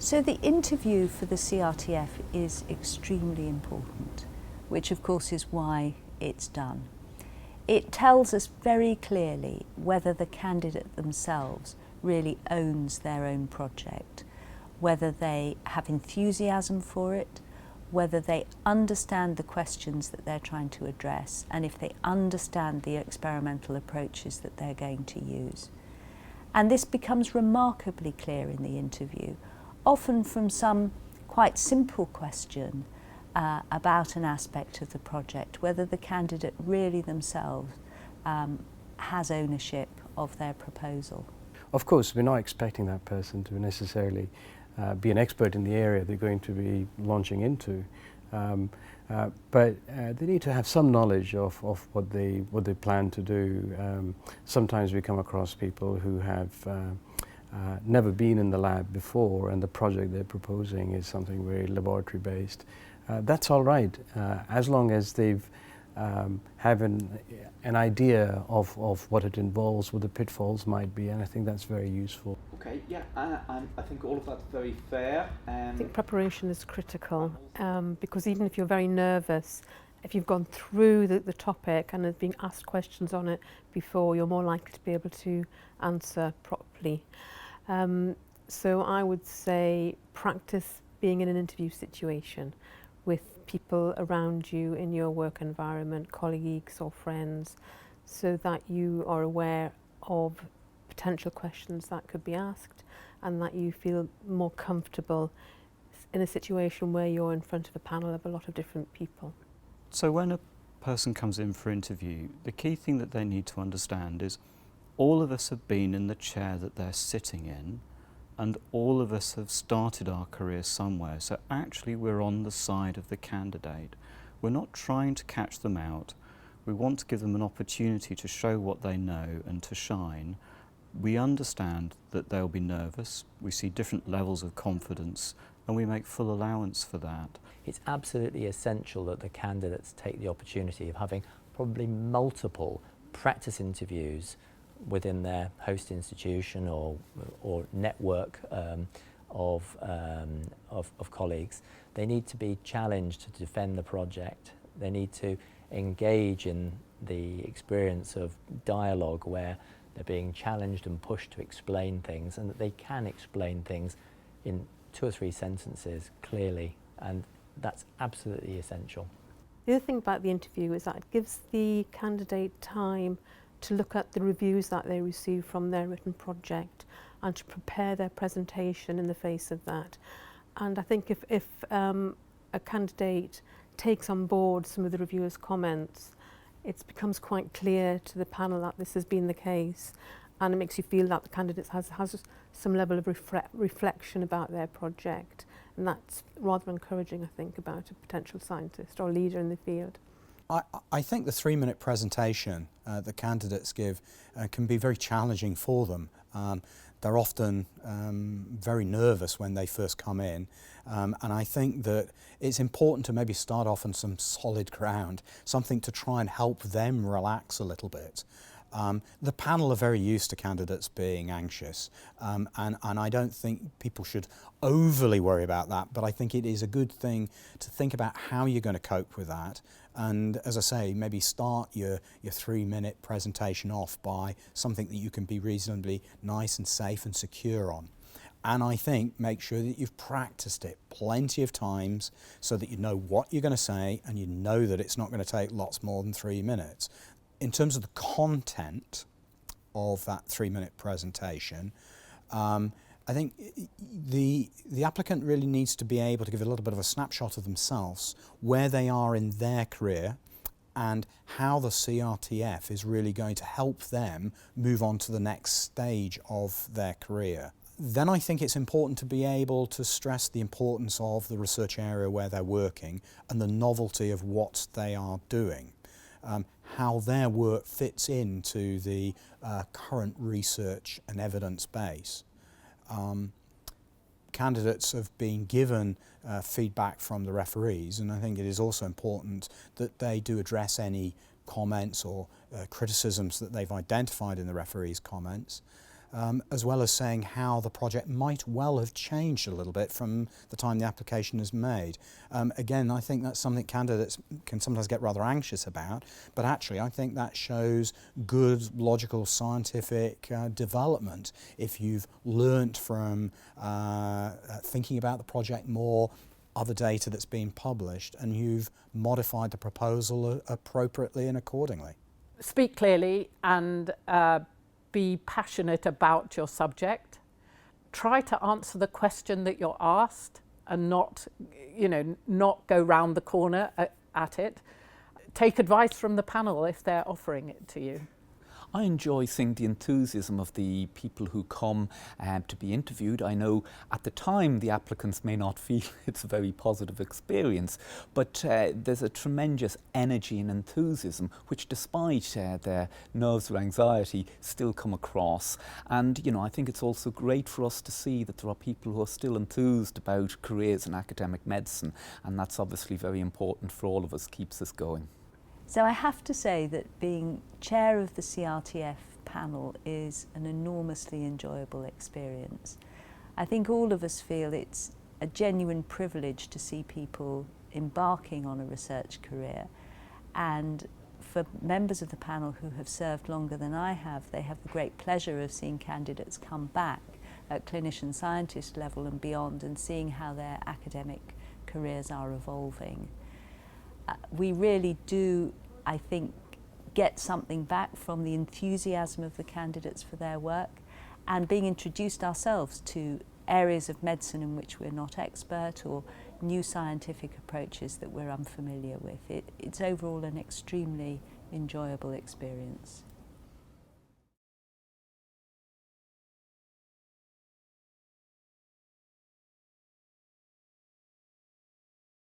So the interview for the CRTF is extremely important, which of course is why it's done. It tells us very clearly whether the candidate themselves really owns their own project, whether they have enthusiasm for it, whether they understand the questions that they're trying to address, and if they understand the experimental approaches that they're going to use. And this becomes remarkably clear in the interview, often from some quite simple question about an aspect of the project, whether the candidate really themselves has ownership of their proposal. Of course, we're not expecting that person to necessarily be an expert in the area they're going to be launching into, but they need to have some knowledge of what they plan to do. Sometimes we come across people who have never been in the lab before, and the project they're proposing is something very laboratory based. That's all right, as long as they've have an idea of what it involves, what the pitfalls might be, and I think that's very useful. Okay, yeah, I think all of that's very fair. I think preparation is critical, because even if you're very nervous, if you've gone through the topic and have been asked questions on it before, you're more likely to be able to answer properly. So I would say practice being in an interview situation with people around you in your work environment, colleagues or friends, so that you are aware of potential questions that could be asked and that you feel more comfortable in a situation where you're in front of a panel of a lot of different people. So when a person comes in for interview, the key thing that they need to understand is all of us have been in the chair that they're sitting in, and all of us have started our career somewhere. So actually we're on the side of the candidate. We're not trying to catch them out. We want to give them an opportunity to show what they know and to shine. We understand that they'll be nervous. We see different levels of confidence, and we make full allowance for that. It's absolutely essential that the candidates take the opportunity of having probably multiple practice interviews within their host institution or network of colleagues. They need to be challenged to defend the project. They need to engage in the experience of dialogue where they're being challenged and pushed to explain things, and that they can explain things in 2 or 3 sentences clearly, and that's absolutely essential. The other thing about the interview is that it gives the candidate time to look at the reviews that they receive from their written project and to prepare their presentation in the face of that. And I think if a candidate takes on board some of the reviewers' comments, it becomes quite clear to the panel that this has been the case, and it makes you feel that the candidate has some level of reflection about their project, and that's rather encouraging, I think, about a potential scientist or leader in the field. I think the 3-minute presentation the candidates give can be very challenging for them. They're often very nervous when they first come in, and I think that it's important to maybe start off on some solid ground, something to try and help them relax a little bit. The panel are very used to candidates being anxious, and I don't think people should overly worry about that, but I think it is a good thing to think about how you're going to cope with that. And as I say, maybe start your 3-minute presentation off by something that you can be reasonably nice and safe and secure on. And I think make sure that you've practiced it plenty of times so that you know what you're going to say and you know that it's not going to take lots more than 3 minutes. In terms of the content of that 3-minute presentation, I think the applicant really needs to be able to give a little bit of a snapshot of themselves, where they are in their career, and how the CRTF is really going to help them move on to the next stage of their career. Then I think it's important to be able to stress the importance of the research area where they're working and the novelty of what they are doing. How their work fits into the current research and evidence base. Candidates have been given feedback from the referees, and I think it is also important that they do address any comments or criticisms that they've identified in the referees' comments. as well as saying how the project might well have changed a little bit from the time the application is made. Again, I think that's something candidates can sometimes get rather anxious about, but actually I think that shows good, logical, scientific development if you've learnt from thinking about the project more, other data that's been published, and you've modified the proposal appropriately and accordingly. Speak clearly and be passionate about your subject. Try to answer the question that you're asked and not go round the corner at it. Take advice from the panel if they're offering it to you. I enjoy seeing the enthusiasm of the people who come to be interviewed. I know at the time the applicants may not feel it's a very positive experience, but there's a tremendous energy and enthusiasm which, despite their nerves or anxiety, still come across. And I think it's also great for us to see that there are people who are still enthused about careers in academic medicine, and that's obviously very important for all of us, keeps us going. So I have to say that being chair of the CRTF panel is an enormously enjoyable experience. I think all of us feel it's a genuine privilege to see people embarking on a research career, and for members of the panel who have served longer than I have, they have the great pleasure of seeing candidates come back at clinician scientist level and beyond, and seeing how their academic careers are evolving. We really do, I think, get something back from the enthusiasm of the candidates for their work, and being introduced ourselves to areas of medicine in which we're not expert, or new scientific approaches that we're unfamiliar with. It's overall an extremely enjoyable experience.